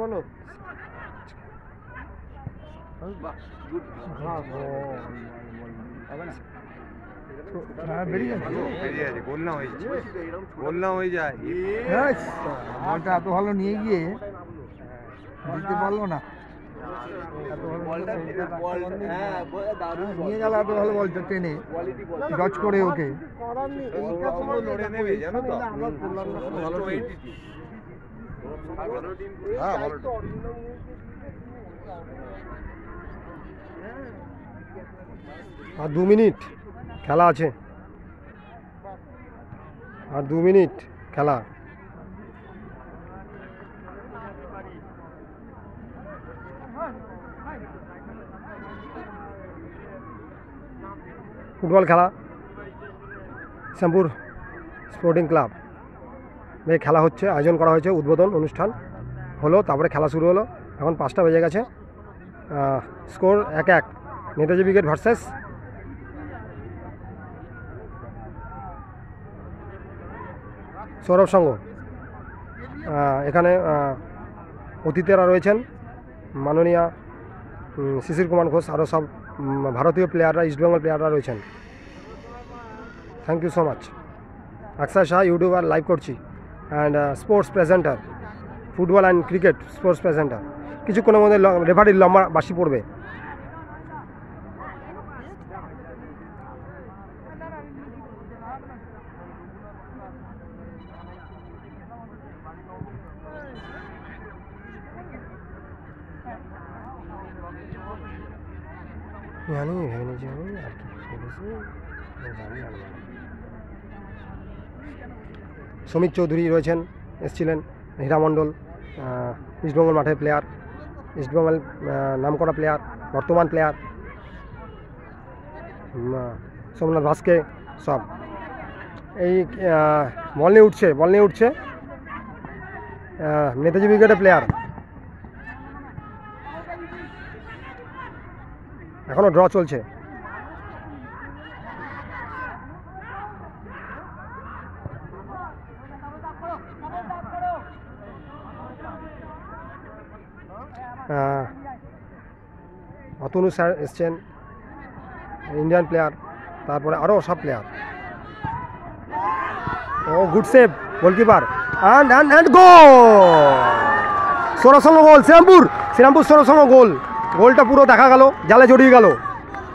বলো বলটা এত ভালো নিয়ে গিয়ে দিতে পারলো না, নিয়ে গেল এত ভালো বলটা টেনে ডচ করে ওকে। আর 2 মিনিট খেলা আছে, আর 2 মিনিট খেলা। ফুটবল খেলা শ্যামপুর স্পোর্টিং ক্লাব খেলা হচ্ছে, আয়োজন করা হয়েছে, উদ্বোধন অনুষ্ঠান হলো, তারপরে খেলা শুরু হলো। এখন 5টা বেজে গেছে। Score 1-1 Netaji Brigade versus Sourav Sangha. এখানে অতিথিরা রয়েছেন মাননীয় শিশির কুমার ঘোষ, আরও সব ভারতীয় প্লেয়াররা, ইস্টবেঙ্গল প্লেয়াররা রয়েছেন। Thank you so much. Akshay Shah YouTuber live করছি, and sports presenter, football and cricket sports presenter. কিছুক্ষণের মধ্যে রেফারির লম্বা বাঁশি পড়বে। সমিত চৌধুরী রয়েছেন, এসেছিলেন। হীরা মণ্ডল ইস্টবেঙ্গল মাঠের প্লেয়ার, ইস্টবেঙ্গল নামকরা প্লেয়ার, বর্তমান প্লেয়ার। সোমনাথ ভাস্কে সব এই বল নিয়ে উঠছে নেতাজি ব্রিগেডের প্লেয়ার। এখনও ড্র চলছে। অতনু স্যার এসছেন, ইন্ডিয়ান প্লেয়ার, তারপরে আরও সব player. Oh good save goalkeeper, and goal! Sourasangha goal, Shrirampur Sourasangha goal. গোলটা পুরো দেখা গেল, জালে জড়িয়ে গেল।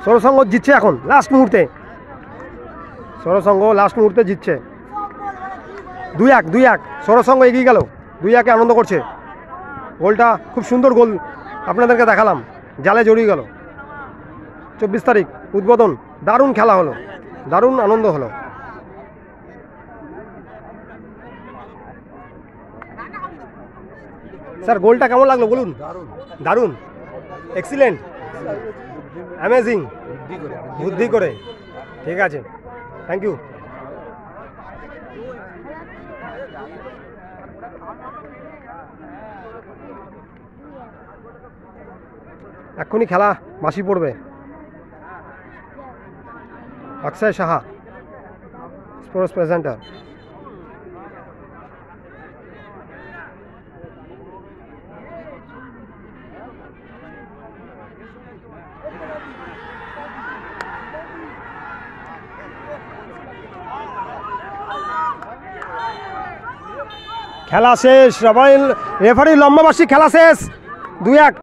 সৌরসংঘ জিতছে এখন লাস্ট মুহূর্তে, সৌরসংঘ লাস্ট মুহূর্তে জিতছে 2-1। সৌরসংঘ এগিয়ে গেল, 2-1 আনন্দ করছে। গোলটা খুব সুন্দর গোল, আপনাদেরকে দেখালাম, জালে জড়িয়ে গেল। 24 তারিখ উদ্বোধন, দারুণ খেলা হলো, দারুণ আনন্দ হলো। স্যার গোলটা কেমন লাগলো বলুন? দারুণ, এক্সিলেন্ট, অ্যামেজিং, বুদ্ধি করে। ঠিক আছে, থ্যাংক ইউ। এক্ষুনি খেলা বাঁশি পড়বে। অক্ষয় সাহা স্পোর্টস প্রেজেন্টার। খেলা শেষ, রেফারি লম্বা বাঁশি, খেলা শেষ 2-1।